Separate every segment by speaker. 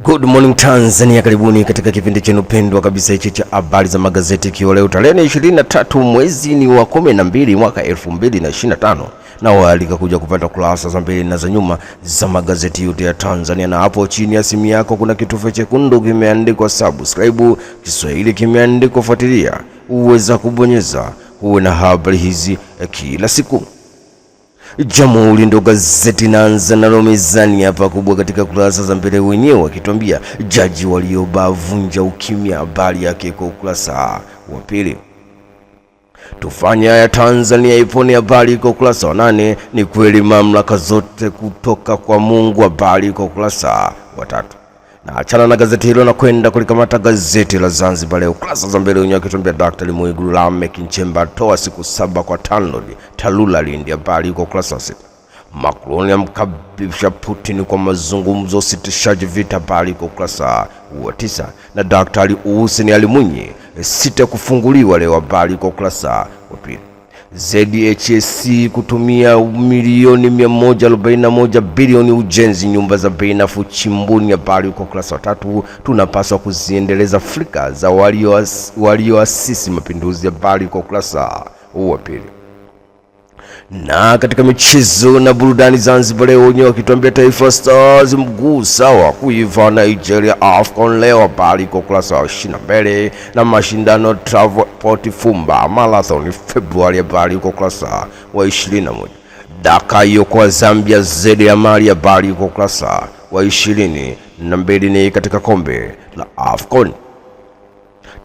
Speaker 1: Good morning Tanzania, karibuni katika kipindi chenu pendwa kabisa hichi cha habari za magazeti kiwa leo tarehe 23 mwezi ni wa 12 mwaka 2025, na waalika kuja kupata kurasa za mbele na za nyuma za magazeti yote ya Tanzania. Na hapo chini ya simu yako kuna kitufe chekundu kimeandikwa subscribe, Kiswahili kimeandikwa fuatilia, uweza kubonyeza uwe na habari hizi kila siku. Jamhuri ndo gazeti naanza nalo mezani hapa kubwa katika kurasa za mbele, wenyewe wakituambia jaji waliobavunja ukimya, habari yake kwa ukurasa wa pili. Tufanya ya Tanzania ipone, habari kwa ukurasa wa 8. Ni kweli mamlaka zote kutoka kwa Mungu, habari kwa ukurasa wa 3. Na achana na gazeti hilo na kwenda kulikamata gazeti la Zanzibar Leo. Kurasa za mbele wenyewe wakituambia Dr. Mwigulu Lameck Nchemba toa siku 7 kwa TANROADS TARURA Lindi, habari kwa ukurasa wa 6. Macron amkabisha Putin kwa mazungumzo sitishaji vita, habari kwa ukurasa wa 9. Na Dr. Hussein Ali Mwinyi sita kufunguliwa leo, habari kwa ukurasa wa 2. ZHSC kutumia milioni 141 bilioni ujenzi nyumba za bei nafuu Chimbuni, habari kwa ukurasa wa 3. Tunapaswa kuziendeleza Afrika za walioasisi mapinduzi, habari kwa ukurasa wa 2. Na katika michezo na burudani Zanzibar Leo wenyewe wakituambia Taifa Stars mguu sawa kuiva Nigeria AFCON leo, habari kwa ukurasa wa 22. Na mashindano Travelport Fumba Marathon Februari, habari kwa ukurasa wa 21. Dakar hiyo kwa Zambia zedi ya Mali, habari kwa ukurasa wa 22. Ni katika kombe la AFCON.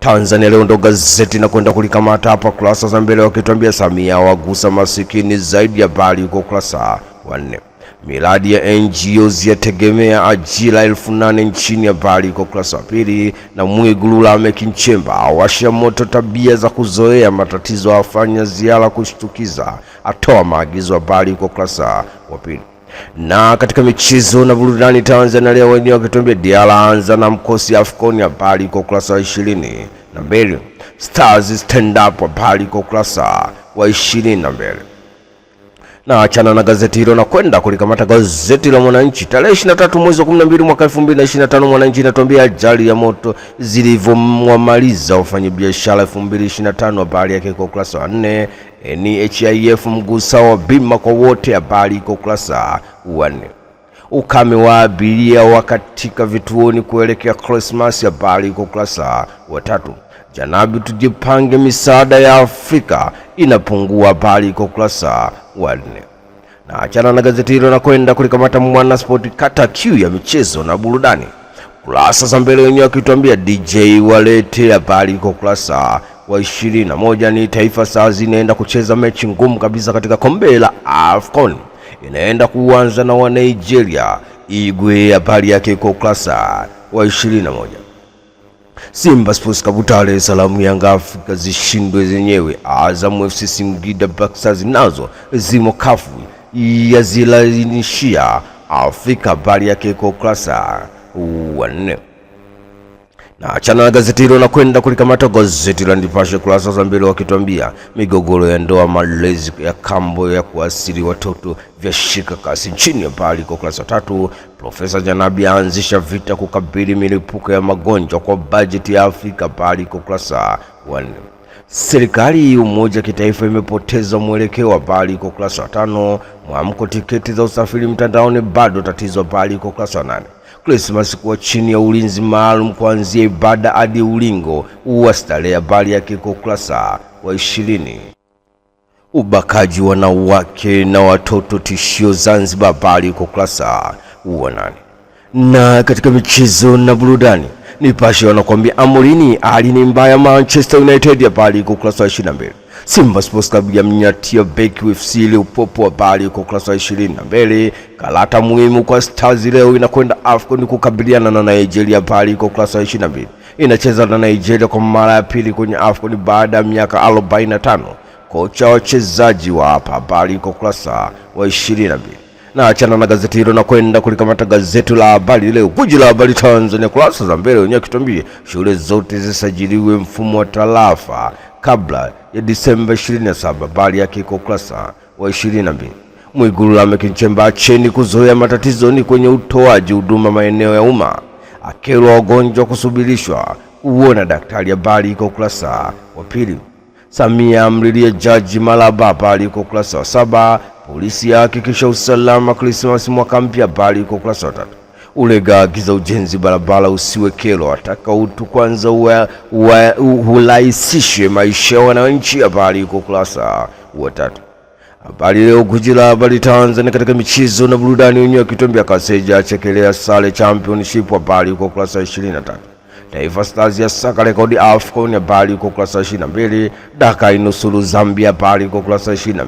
Speaker 1: Tanzania Leo ndo gazeti na kwenda kulikamata hapa kurasa za mbele wakituambia Samia wagusa masikini zaidi, habari kwa ukurasa wa 4. Miradi ya NGOs yategemea ajira 8,000 nchini, habari kwa ukurasa wa 2. Na Mwigulu Lameck Nchemba awasha moto tabia za kuzoea matatizo, afanya ziara kushtukiza, atoa maagizo, habari kwa ukurasa wa 2. Na katika michezo na burudani Tanzania Leo wenyewe wakituambia Diala anza na mkosi AFCON, habari kwa ukurasa wa 22. Stars stand up, habari kwa ukurasa wa 22. Na achana na gazeti hilo na kwenda kulikamata gazeti la Mwananchi tarehe 23 mwezi wa 12 mwaka 2025. Mwananchi inatuambia ajali ya moto zilivyomaliza wafanyabiashara 2025, habari yake kwa ukurasa wa 4. NHIF mgusa wa bima kwa wote, habari kwa ukurasa wa 4. Ukame wa abiria wakatika vituoni kuelekea Christmas, habari kwa ukurasa wa 3. Janabi tujipange misaada ya Afrika inapungua, habari kwa ukurasa wa 4. Na achana na gazeti hilo na kwenda kulikamata Mwana Sport kata Q ya michezo na burudani. Kurasa za mbele wenyewe wakituambia DJ walete, habari kwa ukurasa wa 21. Ni Taifa Stars inaenda kucheza mechi ngumu kabisa katika kombe la AFCON, inaenda kuanza na wa Nigeria Igwe, habari yake kwa ukurasa wa 21. Simba Sports Kabutare salamu Yanga Afrika zishindwe zenyewe. Azam FC Singida Black Stars nazo zimo kafu ya zilainishia Afrika, habari yake kwa ukurasa wa 4. Na achana na gazeti hilo na kwenda kulikamata gazeti la Nipashe kurasa za mbele wakituambia migogoro ya ndoa, malezi ya kambo ya kuasiri watoto vya shika kasi nchini, habari kwa ukurasa wa 3. Profesa Janabi aanzisha vita kukabili milipuko ya magonjwa kwa bajeti ya Afrika, habari kwa ukurasa wa 4. Serikali umoja kitaifa imepoteza mwelekeo, habari kwa ukurasa wa 5. Mwamko tiketi za usafiri mtandaoni bado tatizo, habari kwa ukurasa wa 8. Christmas kuwa chini ya ulinzi maalum kuanzia ibada hadi ulingo wa starehe, habari yake kwa ukurasa wa 20. Ubakaji wanawake na watoto tishio Zanzibar, habari kwa ukurasa wa 8. Na katika michezo na burudani Nipashe wanakuambia Amorini hali ni mbaya Manchester United, habari kwa ukurasa wa 22. Simba Sports Club ya mnyatia beki FC Leopopo, habari kwa ukurasa wa 22. Karata muhimu kwa Stars leo inakwenda AFCON kukabiliana na Nigeria, habari kwa ukurasa wa 22. Inacheza na Nigeria kwa mara ya pili kwenye AFCON baada ya miaka 45. Kocha wachezaji wa hapa, habari kwa ukurasa wa 22. Na achana na gazeti hilo na kwenda kulikamata gazeti la Habari Leo, guji la habari Tanzania. Kurasa za mbele wenyewe kitambie shule zote zisajiliwe mfumo wa tarafa kabla ya Disemba 27, habari yake kwa ukurasa wa 22. Mwigulu Lameck Nchemba acheni kuzoea matatizo ni kwenye utoaji huduma maeneo ya umma. akerwa wagonjwa kusubirishwa kuona daktari. Habari iko ukurasa wa pili. Samia amlilia Jaji Malaba. Habari iko ukurasa wa 7. Polisi yahakikisha usalama Krismasi mwaka mpya. Habari iko ukurasa wa 3. Ulega agiza ujenzi barabara usiwe kero, ataka utu kwanza urahisishe maisha ya wananchi. Habari iko ukurasa wa 3. Habari Leo, gwiji la habari Tanzania katika michezo na burudani, wenyewe Kitombia Kaseja achekelea sare championship. Habari iko ukurasa wa 23. Taifa Stars ya saka rekodi AFCON. Habari iko ukurasa wa 22. Daka inusuru Zambia. Habari iko ukurasa wa 22.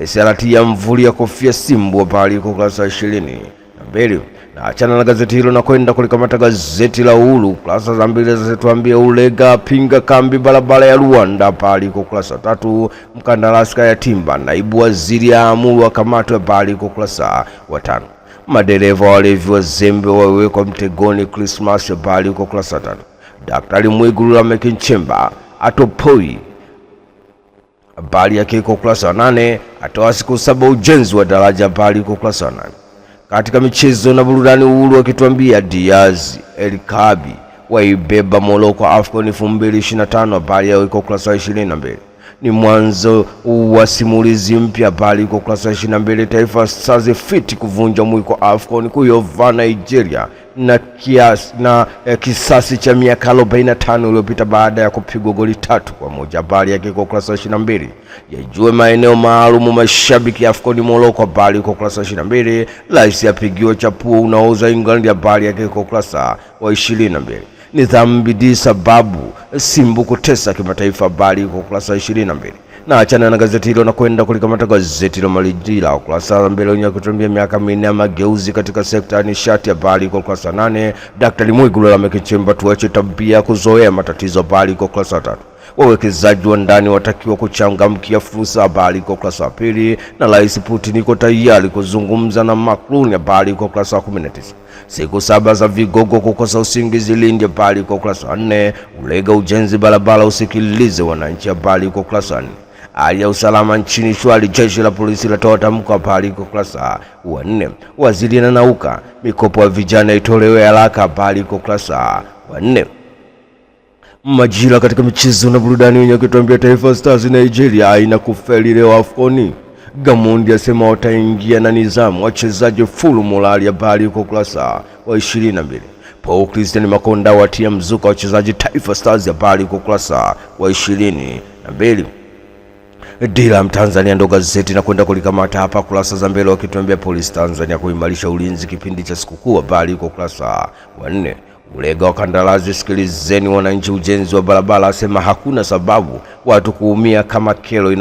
Speaker 1: SRT ya mvuli ya kofia Simbu. Habari iko ukurasa wa 22. Na achana na gazeti hilo na kwenda kulikamata gazeti la Uhuru. Kurasa za mbele zinatuambia Ulega pinga kambi barabara ya Rwanda. Habari iko ukurasa wa 3. Mkandarasi ya Timba, naibu waziri aamuru akamatwe. Habari iko ukurasa wa 5. Madereva walevi wazembe wawekwa mtegoni Krismasi. Habari iko ukurasa wa 5. Daktari Mwigulu Nchemba atopoi. Habari yake iko ukurasa wa 8. Atoa siku 7 ujenzi wa daraja. Habari iko ukurasa wa 8. Katika michezo na burudani, Uhuru akituambia Diaz Elkabi waibeba Morocco AFCON 2025. Habari yao iko ukurasa wa 22. Ni mwanzo wa simulizi mpya. Habari iko ukurasa wa 22. Taifa Stars fit kuvunja mwiko AFCON kuyova Nigeria na kisasi cha miaka 45 iliyopita baada ya kupigwa goli 3-1. Habari yake iko ukurasa wa 22. Yajue maeneo maalumu mashabiki AFCON Morocco. Habari iko ukurasa wa 22. Rais apigiwa chapuo unaoza England. Habari yake iko ukurasa wa 22. Ni dhambi sababu Simbu kutesa kimataifa. Habari iko ukurasa wa 22. Na achana na gazeti hilo na kwenda kulikamata gazeti la Malijila. Ukurasa wa mbele wenyewe kutuambia miaka 4 ya mageuzi katika sekta ya nishati. Habari iko ukurasa wa 8. Daktari Mwigulu Nchemba tuache tabia kuzoea matatizo. Habari iko ukurasa wa 3. Wawekezaji wa ndani watakiwa kuchangamkia fursa. Habari iko ukurasa wa 2. Na Rais Putin iko tayari kuzungumza na Macron. Habari iko ukurasa wa 19. Siku 7 za vigogo kukosa usingizi Lindi. Habari iko ukurasa wa 4. Ulega ujenzi barabara usikilize wananchi. Habari iko ukurasa wa 4. Hali ya usalama nchini shwari, jeshi la polisi latoa tamko. Habari iko ukurasa wa 4. Waziri anauka mikopo ya vijana itolewe haraka. Habari iko ukurasa wa 4. Majira katika michezo na burudani, wenyewe kutuambia Taifa Stars Nigeria haina kufeli leo AFCON. Gamondi asema wataingia na nizamu, wachezaji full morali. Habari iko ukurasa wa 22. Paul Christian Makonda watia mzuka wachezaji Taifa Stars. Habari iko ukurasa wa 22. Dira Mtanzania ndo gazeti na kwenda kulikamata hapa kurasa za mbele, wakituambia Polisi Tanzania kuimarisha ulinzi kipindi cha sikukuu. Habari iko ukurasa wa 4. Ulega wa kandarasi sikilizeni wananchi ujenzi wa barabara, asema hakuna sababu watu kuumia kama kero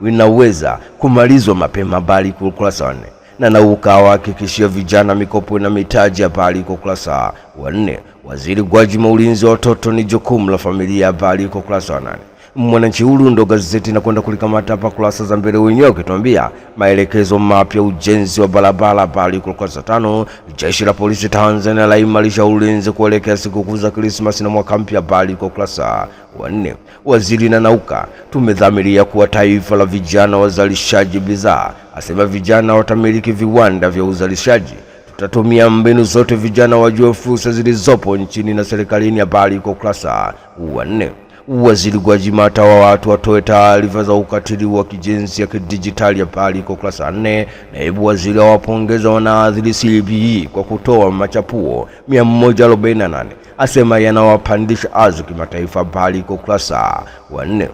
Speaker 1: inaweza kumalizwa mapema. Habari iko ukurasa wa 4. Na Nauka wahakikishia vijana mikopo na mitaji. Habari iko ukurasa wa 4. Waziri Gwajima ulinzi wa watoto ni jukumu la familia. Habari iko ukurasa wa 8. Mwananchi Huru ndo gazeti na kwenda kulikamata hapa kurasa za mbele, wenyewe ukituambia maelekezo mapya ujenzi wa barabara. Habari iko ukurasa 5. Jeshi la polisi Tanzania laimarisha ulinzi kuelekea sikukuu za Krismasi na mwaka mpya. Habari iko ukurasa wa 4. Waziri Nauka tumedhamiria kuwa taifa la vijana wazalishaji bidhaa, asema vijana watamiliki viwanda vya uzalishaji. Tutatumia mbinu zote vijana wajue fursa zilizopo nchini na serikalini. Habari iko ukurasa wa 4. Waziri Gwajima atawa watu watoe taarifa za ukatili wa kijinsia ya kidijitali. Habari iko ukurasa wa 4. Naibu waziri wapongeza wanaadhiri CBE kwa kutoa machapuo 148, asema yanawapandisha azu kimataifa. Habari iko ukurasa wa 4.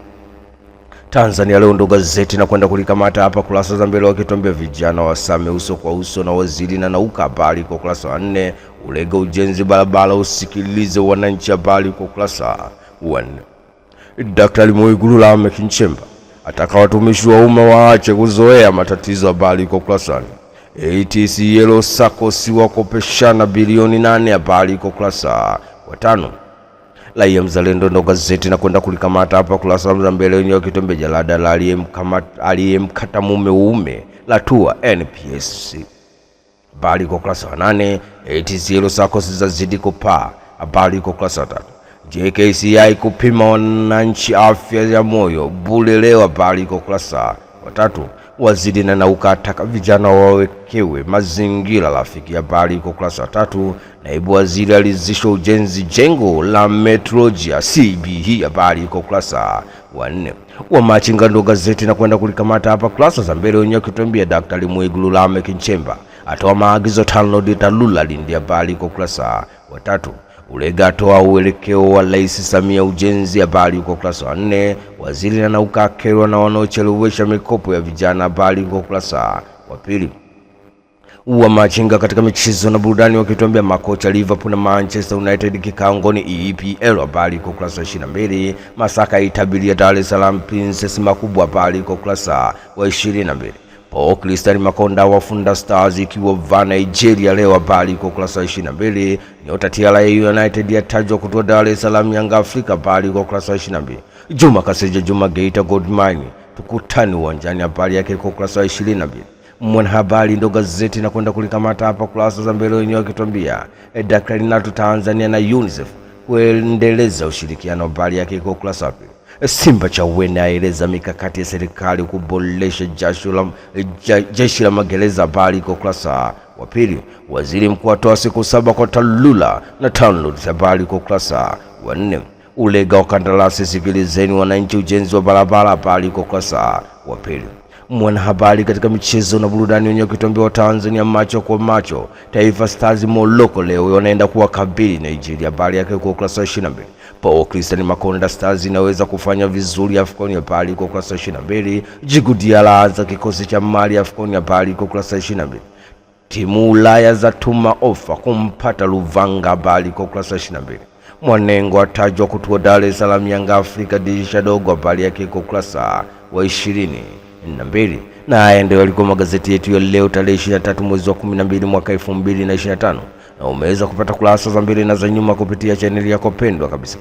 Speaker 1: Tanzania Leo ndo gazeti na kwenda kulikamata hapa kurasa za mbele, wakituambia vijana wasame uso kwa uso na waziri Nauka. Habari iko ukurasa wa 4. Ulega ujenzi barabara usikilize wananchi. Habari iko ukurasa wa 4. Daktari Mwigulu Nchemba ataka watumishi wa umma waache kuzoea matatizo. Habari iko ukurasa wa 4. ATCL SACCOS wakopeshana bilioni 8. Habari iko ukurasa wa 5. Raia Mzalendo ndo gazeti na kwenda kulikamata hapa kurasa za mbele, wenyewe wakituambia jalada la aliyemkata mume latua NPS. Habari iko ukurasa wa 8. ATCL SACCOS zazidi kupaa. Habari iko ukurasa wa 3. JKCI kupima wananchi afya ya moyo bure leo. Habari iko ukurasa wa 3. Waziri Nanauka ataka vijana wawekewe mazingira rafiki. Habari iko ukurasa wa 3. Naibu waziri alizisha ujenzi jengo la metrolojia CBE. Habari iko ukurasa wa 4. Wamachinga ndo gazeti na kwenda kulikamata hapa kurasa za mbele, wenyewe kutuambia Daktari Mwigulu Lameck Nchemba atoa maagizo TANROADS TARURA Lindi. Habari iko ukurasa wa 3. Ulega atoa uelekeo wa Rais Samia ujenzi. Habari iko ukurasa wa 4. Waziri Nanauka akerwa na wanaochelewesha mikopo ya vijana. Habari iko ukurasa wa 2. Wamachinga katika michezo na burudani wakituambia makocha Liverpool na Manchester United kikaangoni EPL. Habari iko ukurasa wa 22. Masaka itabiria Dar es Salaam Princess makubwa. Habari iko ukurasa wa 22. Paul Christian Makonda wafunda Stars ikiwa va Nigeria leo. Habari iko ukurasa wa 22. Nyota TRA United yatajwa kutoa Dar es Salaam Yanga Afrika. Habari iko ukurasa wa 22. Juma Kaseja Juma Geita Gold Mine tukutani uwanjani. Habari yake iko ukurasa wa 22. Mwanahabari ndo gazeti na kwenda kulikamata hapa kurasa za mbele, wenyewe wakituambia Daktari NATO Tanzania na UNICEF kuendeleza ushirikiano. Habari yake iko ukurasa wa 2. Simba Chawene aeleza mikakati ya serikali kuboresha jeshi la magereza. Habari iko ukurasa wa 2. Waziri mkuu atoa siku 7 kwa TARURA na TANROADS. Habari iko ukurasa wa 4. Ulega wa kandarasi sikilizeni wananchi ujenzi wa barabara. Habari iko ukurasa wa 2. Mwanahabari katika michezo na burudani, wenyewe kutuambia Tanzania macho kwa macho. Taifa Stars Morocco leo wanaenda kuwakabili Nigeria. Habari yake kwa ukurasa wa 22. Paul Christian Makonda Stars inaweza kufanya vizuri AFCON. Habari kwa ukurasa wa 22. Djigui Diarra anza kikosi cha Mali AFCON. Habari kwa ukurasa wa 22. Timu Ulaya za tuma ofa kumpata Luvanga. Habari kwa ukurasa wa 22. Mwanengo atajwa kutua Dar es Salaam Yanga Afrika dirisha dogo. Habari yake kwa ukurasa wa 22. Na haya ndio yalikuwa magazeti yetu ya leo tarehe 23 mwezi wa 12 mwaka 2025, na umeweza kupata kurasa za mbele na za nyuma kupitia chaneli yako pendwa kabisa.